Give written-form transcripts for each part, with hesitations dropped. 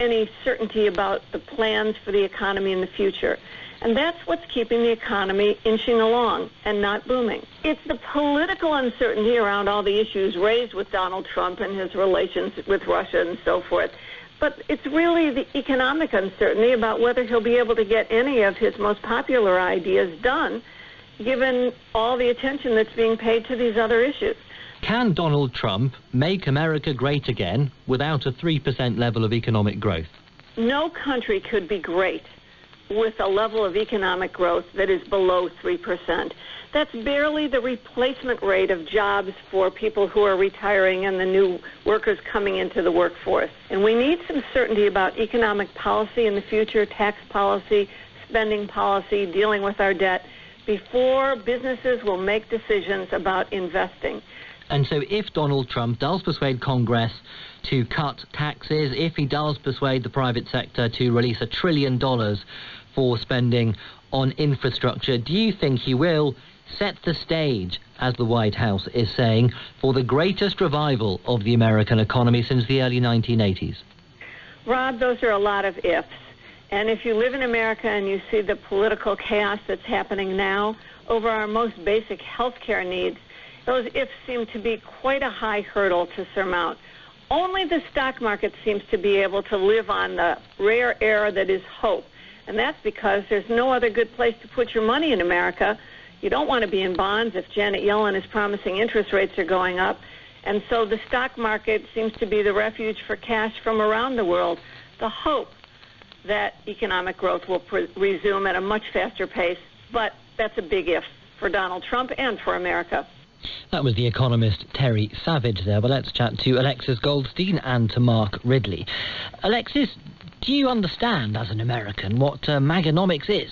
any certainty about the plans for the economy in the future. And that's what's keeping the economy inching along and not booming. It's the political uncertainty around all the issues raised with Donald Trump and his relations with Russia and so forth. But it's really the economic uncertainty about whether he'll be able to get any of his most popular ideas done, given all the attention that's being paid to these other issues. Can Donald Trump make America great again without a 3% level of economic growth? No country could be great with a level of economic growth that is below 3%. That's barely the replacement rate of jobs for people who are retiring and the new workers coming into the workforce. And we need some certainty about economic policy in the future, tax policy, spending policy, dealing with our debt, before businesses will make decisions about investing. And so if Donald Trump does persuade Congress to cut taxes, if he does persuade the private sector to release $1 trillion for spending on infrastructure, do you think he will set the stage, as the White House is saying, for the greatest revival of the American economy since the early 1980s? Rob, those are a lot of ifs. And if you live in America and you see the political chaos that's happening now over our most basic health care needs, those ifs seem to be quite a high hurdle to surmount. Only the stock market seems to be able to live on the rare air that is hope. And that's because there's no other good place to put your money in America. You don't want to be in bonds if Janet Yellen is promising interest rates are going up. And so the stock market seems to be the refuge for cash from around the world. The hope that economic growth will resume at a much faster pace. But that's a big if for Donald Trump and for America. That was the economist Terry Savage there. But let's chat to Alexis Goldstein and to Mark Ridley. Alexis, do you understand, as an American, what Maganomics is?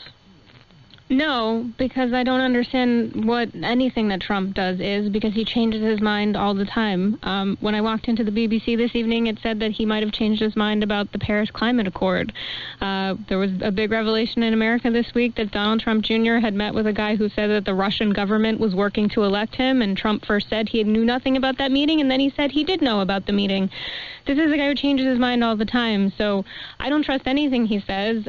No, because I don't understand what anything that Trump does is, because he changes his mind all the time. When I walked into the BBC this evening, it said that he might have changed his mind about the Paris Climate Accord. There was a big revelation in America this week that Donald Trump Jr. had met with a guy who said that the Russian government was working to elect him, and Trump first said he knew nothing about that meeting, and then he said he did know about the meeting. This is a guy who changes his mind all the time, so I don't trust anything he says,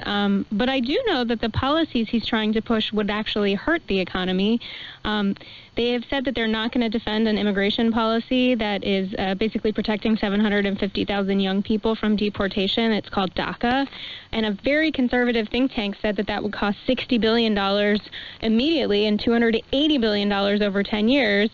but I do know that the policies he's trying to push would actually hurt the economy. They have said that they're not going to defend an immigration policy that is basically protecting 750,000 young people from deportation. It's called DACA. And a very conservative think tank said that that would cost $60 billion immediately and $280 billion over 10 years.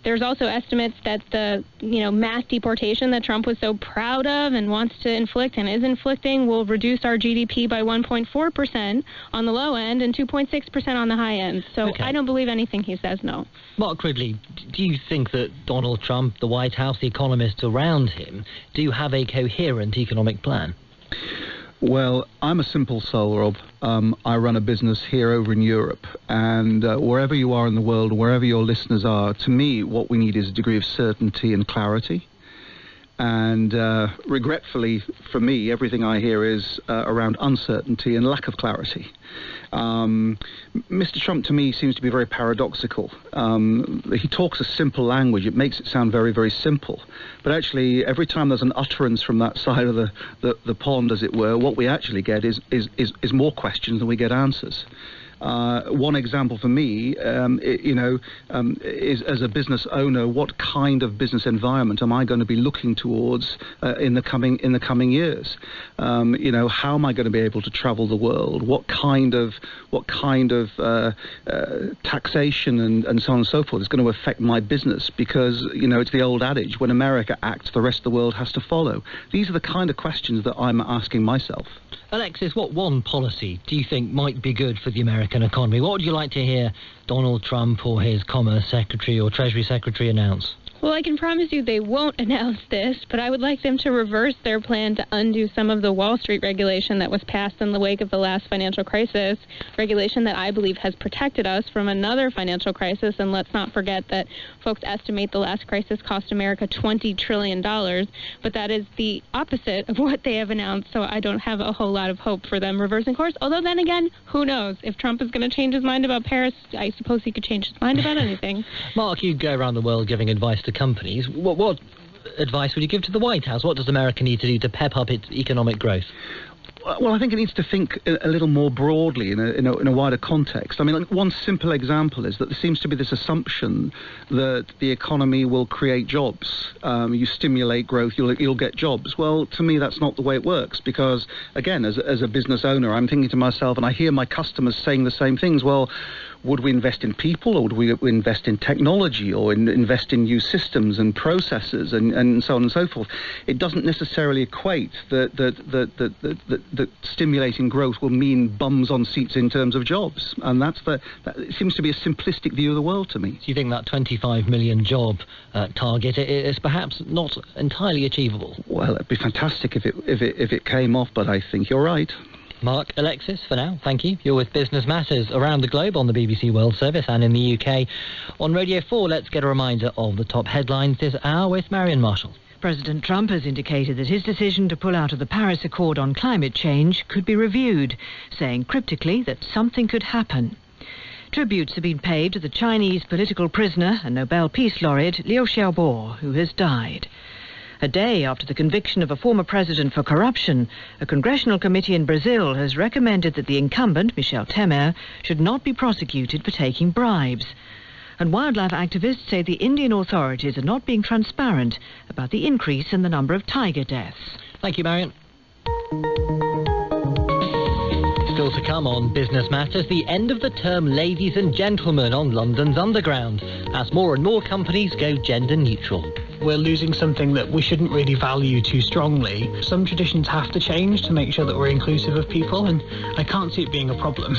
There's also estimates that the, mass deportation that Trump was so proud of and wants to inflict and is inflicting will reduce our GDP by 1.4% on the low end and 2.6% on the high end. So okay. I don't believe anything he says, no. Mark Ridley, do you think that Donald Trump, the White House, the economists around him, do have a coherent economic plan? Well, I'm a simple soul, Rob. I run a business here over in Europe, and wherever you are in the world, wherever your listeners are, to me, what we need is a degree of certainty and clarity. And regretfully, for me, everything I hear is around uncertainty and lack of clarity. Mr. Trump, to me, seems to be very paradoxical. He talks a simple language. It makes it sound very, very simple. But actually, every time there's an utterance from that side of the pond, as it were, what we actually get is more questions than we get answers. One example for me, is as a business owner, what kind of business environment am I going to be looking towards in the coming years? How am I going to be able to travel the world? What kind of taxation and so on and so forth is going to affect my business? Because it's the old adage: when America acts, the rest of the world has to follow. These are the kind of questions that I'm asking myself. Alexis, what one policy do you think might be good for the American economy? What would you like to hear Donald Trump or his Commerce Secretary or Treasury Secretary announce? Well, I can promise you they won't announce this, but I would like them to reverse their plan to undo some of the Wall Street regulation that was passed in the wake of the last financial crisis, regulation that I believe has protected us from another financial crisis. And let's not forget that folks estimate the last crisis cost America $20 trillion, but that is the opposite of what they have announced, so I don't have a whole lot of hope for them reversing course. Although then again, who knows? If Trump is going to change his mind about Paris, I suppose he could change his mind about anything. Mark, you go around the world giving advice to companies. What advice would you give to the White House? What does America need to do to pep up its economic growth? Well, I think it needs to think a little more broadly in a wider context. I mean, one simple example is that there seems to be this assumption that the economy will create jobs. You stimulate growth, you'll get jobs. Well, to me, that's not the way it works, because, again, as a business owner, I'm thinking to myself, and I hear my customers saying the same things, well, would we invest in people, or would we invest in technology, or invest in new systems and processes and so on and so forth? It doesn't necessarily equate that stimulating growth will mean bums on seats in terms of jobs. And that it seems to be a simplistic view of the world to me. Do you think that 25 million job target is perhaps not entirely achievable? Well, it'd be fantastic if it came off, but I think you're right. Mark, Alexis, for now, thank you. You're with Business Matters around the globe on the BBC World Service and in the UK. On Radio 4, let's get a reminder of the top headlines this hour with Marion Marshall. President Trump has indicated that his decision to pull out of the Paris Accord on climate change could be reviewed, saying cryptically that something could happen. Tributes have been paid to the Chinese political prisoner and Nobel Peace Laureate Liu Xiaobo, who has died. A day after the conviction of a former president for corruption, a congressional committee in Brazil has recommended that the incumbent, Michel Temer, should not be prosecuted for taking bribes. And wildlife activists say the Indian authorities are not being transparent about the increase in the number of tiger deaths. Thank you, Marion. Still to come on Business Matters, the end of the term ladies and gentlemen on London's Underground, as more and more companies go gender neutral. We're losing something that we shouldn't really value too strongly. Some traditions have to change to make sure that we're inclusive of people, and I can't see it being a problem.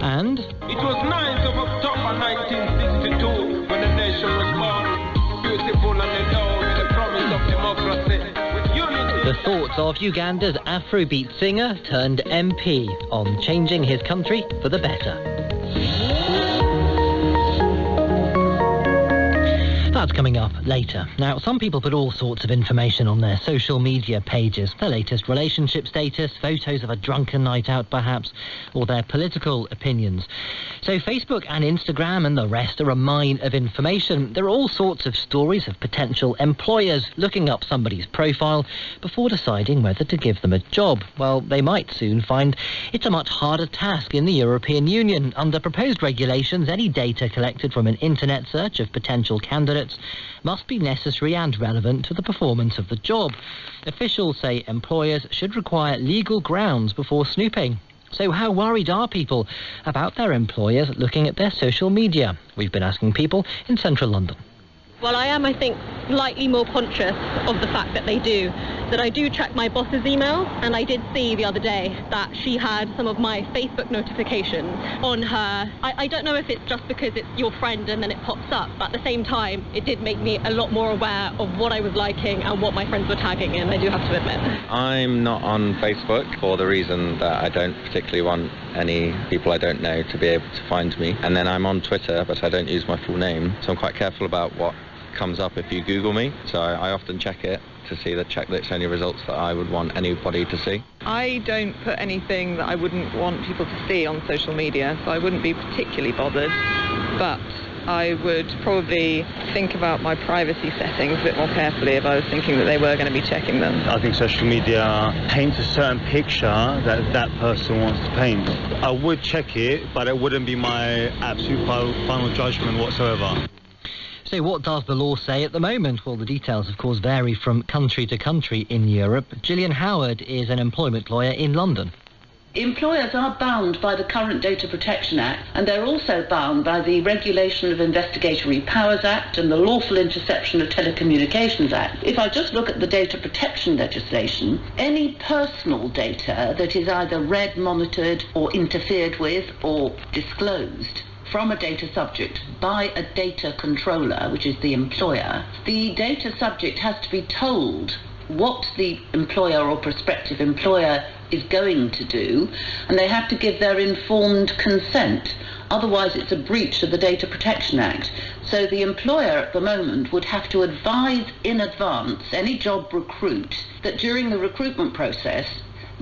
And it was 9th of October 1962 when the nation was born, beautiful and endowed with the promise of democracy. With unity. The thoughts of Uganda's Afrobeat singer turned MP on changing his country for the better. That's coming up later. Now, some people put all sorts of information on their social media pages. Their latest relationship status, photos of a drunken night out perhaps, or their political opinions. So Facebook and Instagram and the rest are a mine of information. There are all sorts of stories of potential employers looking up somebody's profile before deciding whether to give them a job. Well, they might soon find it's a much harder task in the European Union. Under proposed regulations, any data collected from an internet search of potential candidates must be necessary and relevant to the performance of the job. Officials say employers should require legal grounds before snooping. So how worried are people about their employers looking at their social media? We've been asking people in central London. Well, I am, I think, slightly more conscious of the fact that they do. That I do check my boss's emails, and I did see the other day that she had some of my Facebook notifications on her. I don't know if it's just because it's your friend and then it pops up, but at the same time, it did make me a lot more aware of what I was liking and what my friends were tagging in, I do have to admit. I'm not on Facebook for the reason that I don't particularly want any people I don't know to be able to find me. And then I'm on Twitter, but I don't use my full name, so I'm quite careful about what comes up if you Google me. So I often check it to check that it's only results that I would want anybody to see. I don't put anything that I wouldn't want people to see on social media, so I wouldn't be particularly bothered, but I would probably think about my privacy settings a bit more carefully if I was thinking that they were going to be checking them. I think social media paints a certain picture that person wants to paint. I would check it, but it wouldn't be my absolute final judgment whatsoever. So what does the law say at the moment? Well, the details, of course, vary from country to country in Europe. Gillian Howard is an employment lawyer in London. Employers are bound by the current Data Protection Act, and they're also bound by the Regulation of Investigatory Powers Act and the Lawful Interception of Telecommunications Act. If I just look at the data protection legislation, any personal data that is either read, monitored, or interfered with, or disclosed from a data subject by a data controller, which is the employer, the data subject has to be told what the employer or prospective employer is going to do, and they have to give their informed consent. Otherwise, it's a breach of the Data Protection Act. So the employer at the moment would have to advise in advance any job recruit that during the recruitment process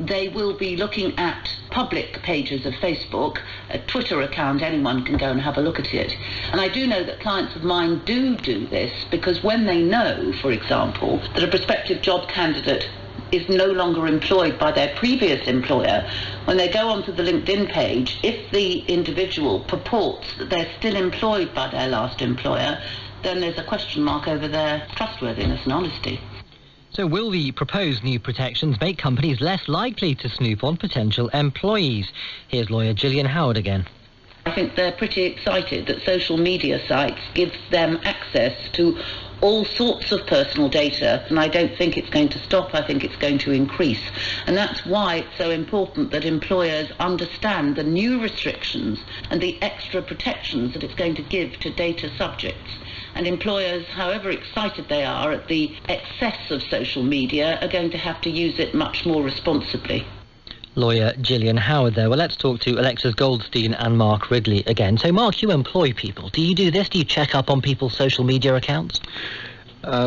they will be looking at public pages of Facebook, a Twitter account, anyone can go and have a look at it. And I do know that clients of mine do this because when they know, for example, that a prospective job candidate is no longer employed by their previous employer, when they go onto the LinkedIn page, if the individual purports that they're still employed by their last employer, then there's a question mark over their trustworthiness and honesty. So will the proposed new protections make companies less likely to snoop on potential employees? Here's lawyer Gillian Howard again. I think they're pretty excited that social media sites give them access to all sorts of personal data, and I don't think it's going to stop. I think it's going to increase. And that's why it's so important that employers understand the new restrictions and the extra protections that it's going to give to data subjects. And employers, however excited they are at the excess of social media, are going to have to use it much more responsibly. Lawyer Gillian Howard there. Well, let's talk to Alexis Goldstein and Mark Ridley again. So, Mark, you employ people. Do you do this? Do you check up on people's social media accounts?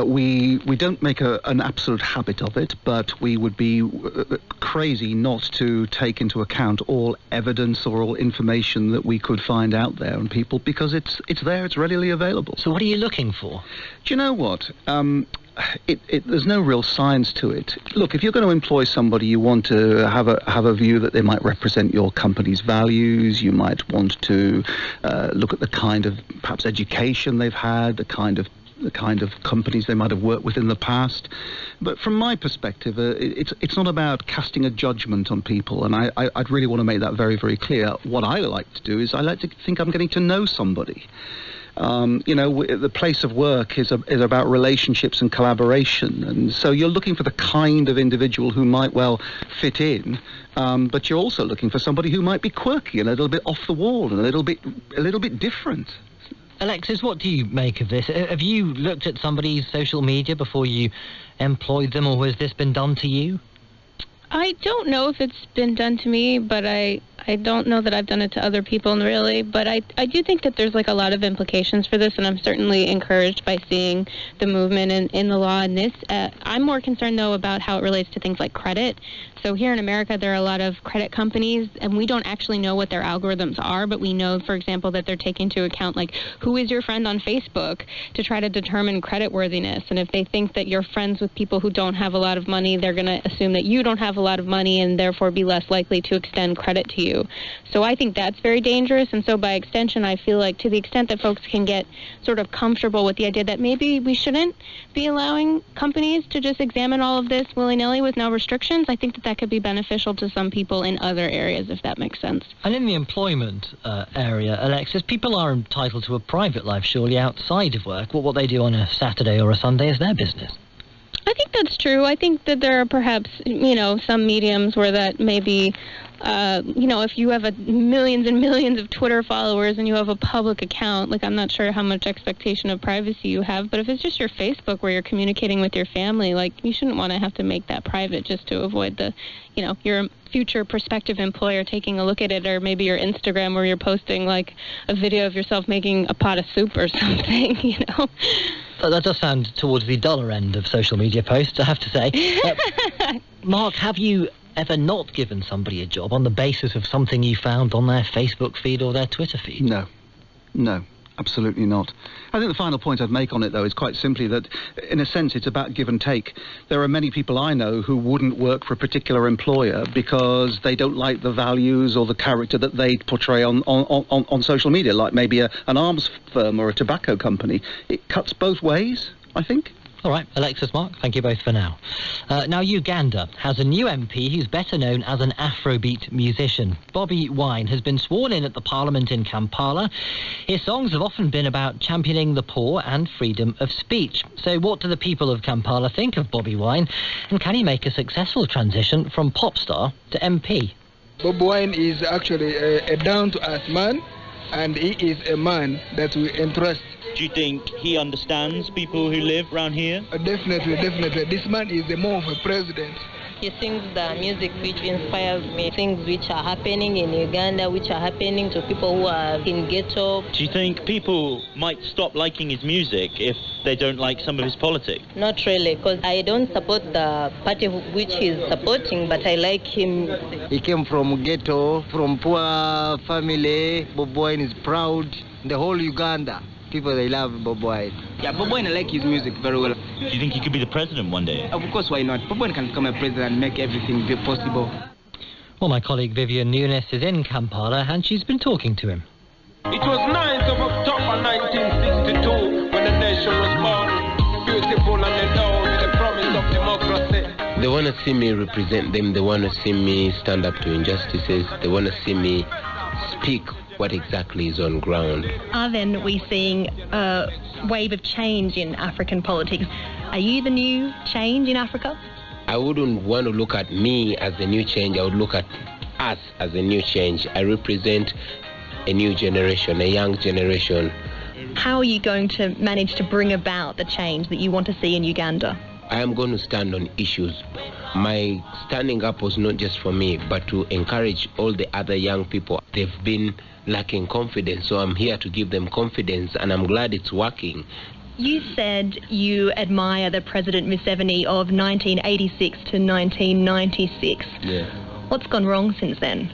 We don't make an absolute habit of it, but we would be crazy not to take into account all evidence or all information that we could find out there on people, because it's there, it's readily available. So what are you looking for? Do you know what? There's no real science to it. Look, if you're going to employ somebody, you want to have a view that they might represent your company's values. You might want to look at the kind of perhaps education they've had, the kind of companies they might have worked with in the past. But from my perspective, it's not about casting a judgment on people, and I'd really want to make that very, very clear. What I like to do is I like to think I'm getting to know somebody. The place of work is about relationships and collaboration, and so you're looking for the kind of individual who might well fit in, but you're also looking for somebody who might be quirky and a little bit off the wall and a little bit different. Alexis, what do you make of this? Have you looked at somebody's social media before you employed them, or has this been done to you? I don't know if it's been done to me, but I don't know that I've done it to other people, really. But I do think that there's like a lot of implications for this, and I'm certainly encouraged by seeing the movement in the law in this. I'm more concerned, though, about how it relates to things like credit. So here in America, there are a lot of credit companies, and we don't actually know what their algorithms are, but we know, for example, that they're taking into account, like, who is your friend on Facebook to try to determine creditworthiness. And if they think that you're friends with people who don't have a lot of money, they're going to assume that you don't have a lot of money and therefore be less likely to extend credit to you. So I think that's very dangerous. And so by extension, I feel like to the extent that folks can get sort of comfortable with the idea that maybe we shouldn't be allowing companies to just examine all of this willy-nilly with no restrictions, I think that could be beneficial to some people in other areas, if that makes sense. And in the employment area, Alexis, people are entitled to a private life, surely, outside of work. What they do on a Saturday or a Sunday is their business. I think that's true. I think that there are perhaps, some mediums where that may be, if you have millions and millions of Twitter followers and you have a public account, like, I'm not sure how much expectation of privacy you have, but if it's just your Facebook where you're communicating with your family, like, you shouldn't want to have to make that private just to avoid your future prospective employer taking a look at it, or maybe your Instagram where you're posting, like, a video of yourself making a pot of soup or something, That does sound towards the duller end of social media posts, I have to say. Mark, have you ever not given somebody a job on the basis of something you found on their Facebook feed or their Twitter feed? No, absolutely not. I think the final point I'd make on it, though, is quite simply that, in a sense, it's about give and take. There are many people I know who wouldn't work for a particular employer because they don't like the values or the character that they portray on social media, like maybe an arms firm or a tobacco company. It cuts both ways, I think. All right, Alexis, Mark, thank you both for now. Now, Uganda has a new MP who's better known as an Afrobeat musician. Bobi Wine has been sworn in at the Parliament in Kampala. His songs have often been about championing the poor and freedom of speech. So what do the people of Kampala think of Bobi Wine, and can he make a successful transition from pop star to MP? Bobi Wine is actually a down-to-earth man, and he is a man that we entrust. Do you think he understands people who live around here? Definitely. This man is more of a president He sings the music which inspires me, things which are happening in Uganda, which are happening to people who are in ghetto. Do you think people might stop liking his music if they don't like some of his politics? Not really, because I don't support the party which he's supporting, but I like him. He came from ghetto, from poor family. Bobi Wine is proud. The whole Uganda, people, they love Bobi Wine. Yeah, Bobi Wine, I like his music very well. Do you think he could be the president one day? Of course, why not? Bobi Wine can become a president and make everything be possible. Well, my colleague Vivian Nunes is in Kampala and she's been talking to him. It was 9th of October 1962 when the nation was born, beautiful and endowed with the promise of democracy. They want to see me represent them. They want to see me stand up to injustices. They want to see me speak what exactly is on ground. Are then we seeing a wave of change in African politics? Are you the new change in Africa? I wouldn't want to look at me as the new change. I would look at us as a new change. I represent a new generation, a young generation. How are you going to manage to bring about the change that you want to see in Uganda? I am going to stand on issues. My standing up was not just for me, but to encourage all the other young people. They've been lacking confidence, so I'm here to give them confidence, and I'm glad it's working. You said you admire the President Museveni of 1986 to 1996. Yeah. What's gone wrong since then?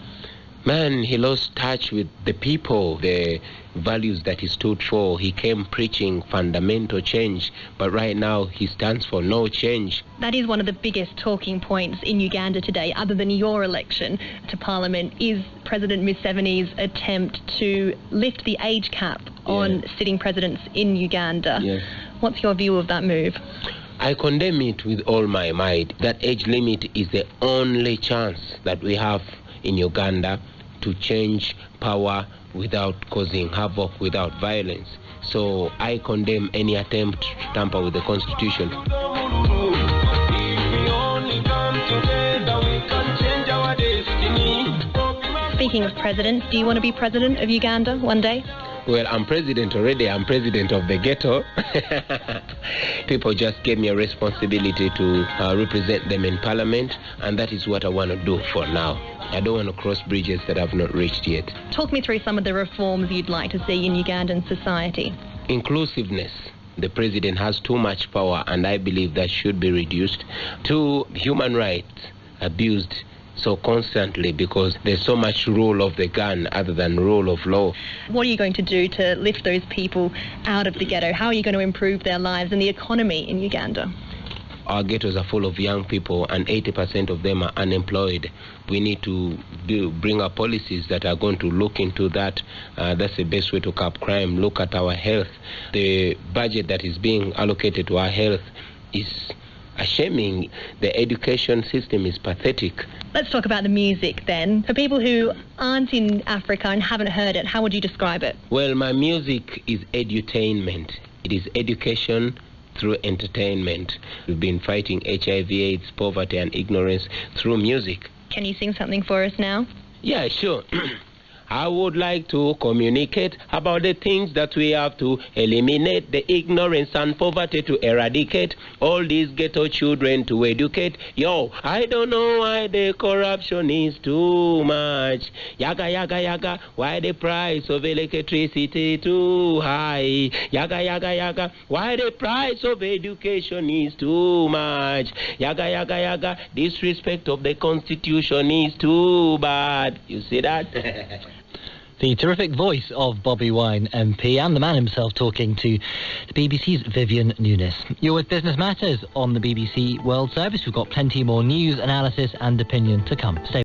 Man, he lost touch with the people, the values that he stood for. He came preaching fundamental change, but right now he stands for no change. That is one of the biggest talking points in Uganda today, other than your election to Parliament, is President Museveni's attempt to lift the age cap on sitting presidents in Uganda. Yes. What's your view of that move? I condemn it with all my might. That age limit is the only chance that we have in Uganda to change power without causing havoc, without violence. So I condemn any attempt to tamper with the constitution. Speaking of presidents, do you want to be president of Uganda one day? Well, I'm president already. I'm president of the ghetto. People just gave me a responsibility to represent them in parliament, and that is what I want to do for now. I don't want to cross bridges that I've not reached yet. Talk me through some of the reforms you'd like to see in Ugandan society. Inclusiveness. The president has too much power, and I believe that should be reduced. 2, human rights abused so constantly because there's so much rule of the gun other than rule of law. What are you going to do to lift those people out of the ghetto? How are you going to improve their lives and the economy in Uganda? Our ghettos are full of young people and 80% of them are unemployed. We need to bring up policies that are going to look into that. That's the best way to curb crime. Look at our health. The budget that is being allocated to our health is shaming. The education system is pathetic. Let's talk about the music then. For people who aren't in Africa and haven't heard it, how would you describe it? Well, my music is edutainment. It is education through entertainment. We've been fighting HIV, AIDS, poverty and ignorance through music. Can you sing something for us now? Yeah, sure. I would like to communicate about the things that we have to eliminate, the ignorance and poverty to eradicate, all these ghetto children to educate. Yo, I don't know why the corruption is too much. Yaga, yaga, yaga, why the price of electricity too high? Yaga, yaga, yaga, why the price of education is too much? Yaga, yaga, yaga, disrespect of the constitution is too bad. You see that? The terrific voice of Bobi Wine MP and the man himself talking to the BBC's Vivian Nunes. You're with Business Matters on the BBC World Service. We've got plenty more news, analysis and opinion to come. Stay